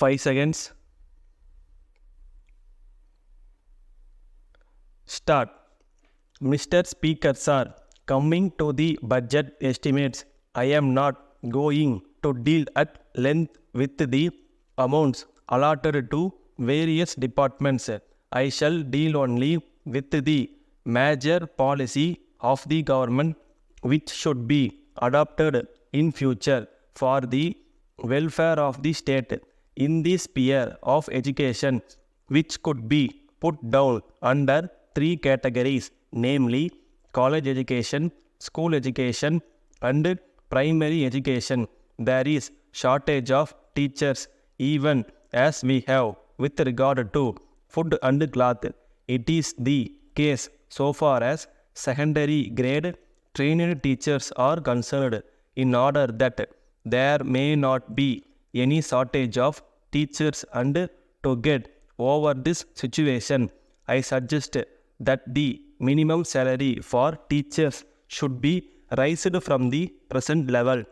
5 seconds. Start. Mr. Speaker Sir, coming to the budget estimates, I am not going to deal at length with the amounts allotted to various departments. I shall deal only with the major policy of the government which should be adopted in future for the welfare of the state in the sphere of education, which could be put down under 3 categories, namely college education, school education, and primary education. There is shortage of teachers even as we have with regard to food and cloth. It is the case so far as secondary grade trained teachers are concerned. In order that there may not be any shortage of teachers and to get over this situation, I suggest that the minimum salary for teachers should be raised from the present level.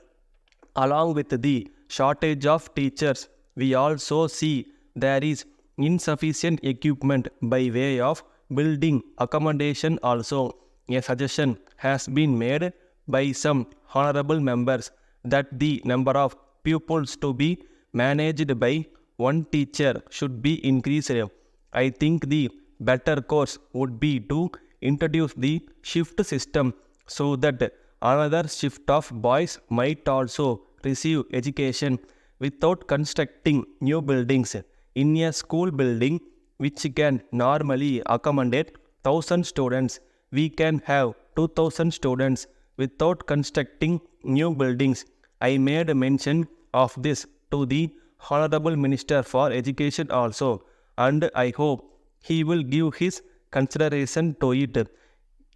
Along with the shortage of teachers, we also see there is insufficient equipment by way of building accommodation also. A suggestion has been made by some honorable members that the number of pupils to be managed by one teacher should be increased. I think the better course would be to introduce the shift system so that another shift of boys might also receive education without constructing new buildings. In a school building which can normally accommodate 1000 students, we can have 2000 students without constructing new buildings. I made mention of this to the Honorable Minister for Education also, and I hope he will give his consideration to it.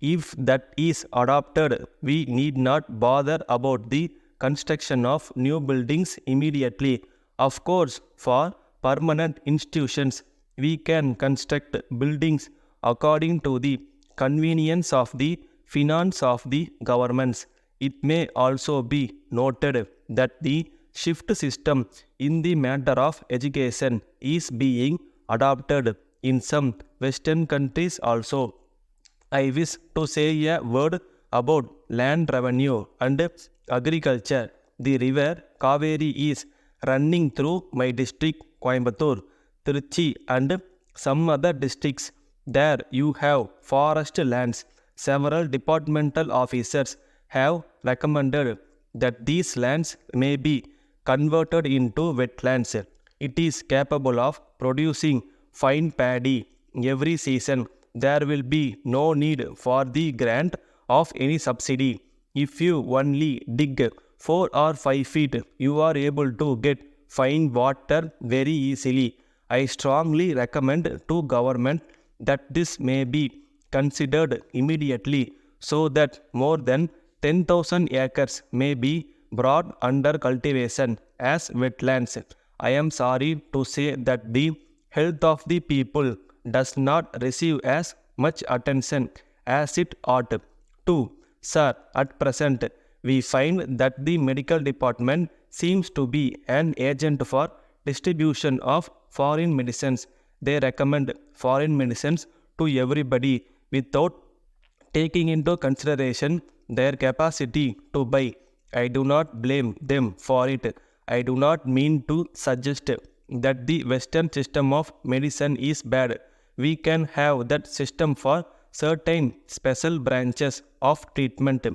If that is adopted, we need not bother about the construction of new buildings immediately. Of course, for permanent institutions, we can construct buildings according to the convenience of the finance of the governments. It may also be noted that the shift system in the matter of education is being adopted in some Western countries also. I wish to say a word about land revenue and agriculture. The river Kaveri is running through my district Coimbatore, Trichy and some other districts. There you have forest lands. Several departmental officers have recommended that these lands may be converted into wetlands. It is capable of producing fine paddy every season. There will be no need for the grant of any subsidy. If you only dig 4 or 5 feet, you are able to get fine water very easily. I strongly recommend to government that this may be considered immediately so that more than 10,000 acres may be brought under cultivation as wetlands. I am sorry to say that the health of the people does not receive as much attention as it ought to. Sir, at present, we find that the medical department seems to be an agent for distribution of foreign medicines. They recommend foreign medicines to everybody without taking into consideration their capacity to buy. I do not blame them for it. I do not mean to suggest that the Western system of medicine is bad. We can have that system for certain special branches of treatment.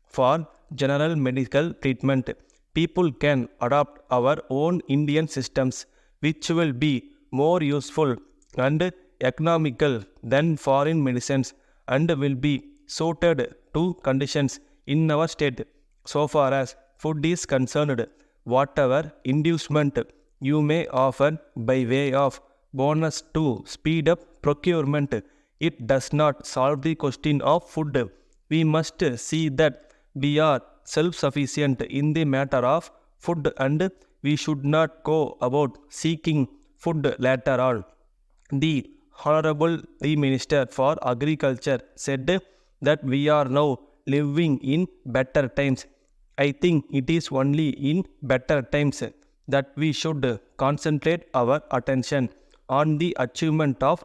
For general medical treatment, people can adopt our own Indian systems, which will be more useful and economical than foreign medicines and will be suited to conditions in our state. So far as food is concerned, whatever inducement you may offer by way of bonus to speed up procurement, it does not solve the question of food. We must see that we are self-sufficient in the matter of food and we should not go about seeking food later on. The Honorable Minister for Agriculture said that we are now living in better times. I think it is only in better times that we should concentrate our attention on the achievement of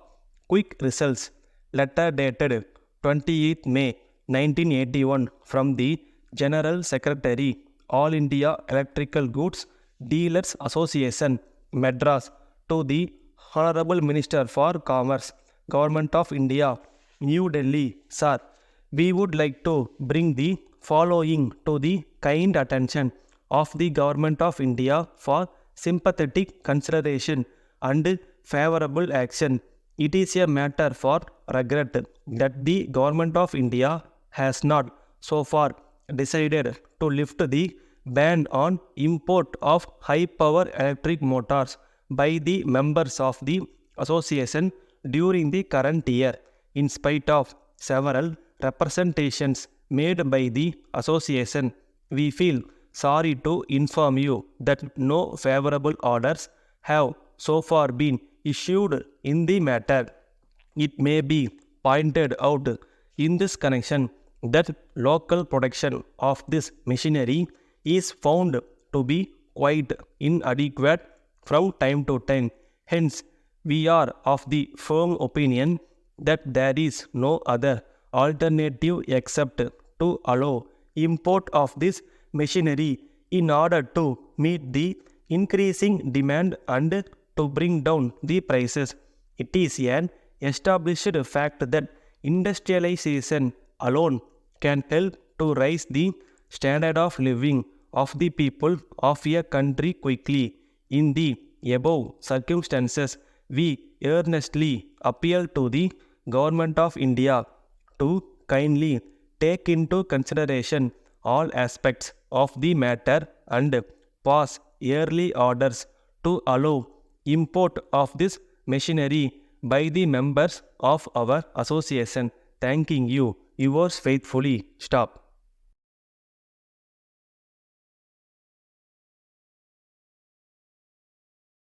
quick results. Letter dated 28 May 1981 from the General Secretary, All India Electrical Goods Dealers Association, Madras, to the Honorable Minister for Commerce, Government of India, New Delhi. Sir, we would like to bring the following to the kind attention of the Government of India for sympathetic consideration and favorable action. It is a matter for regret that the Government of India has not so far decided to lift the ban on import of high power electric motors by the members of the association during the current year, in spite of several representations made by the association. We feel sorry to inform you that no favorable orders have so far been issued in the matter. It may be pointed out in this connection that local production of this machinery is found to be quite inadequate from time to time. Hence, we are of the firm opinion that there is no other alternative except to allow import of this machinery in order to meet the increasing demand and to bring down the prices. It is an established fact that industrialization alone can help to raise the standard of living of the people of a country quickly. In the above circumstances, we earnestly appeal to the Government of India to kindly take into consideration all aspects of the matter and pass yearly orders to allow import of this machinery by the members of our association. Thanking you. Yours faithfully. Stop.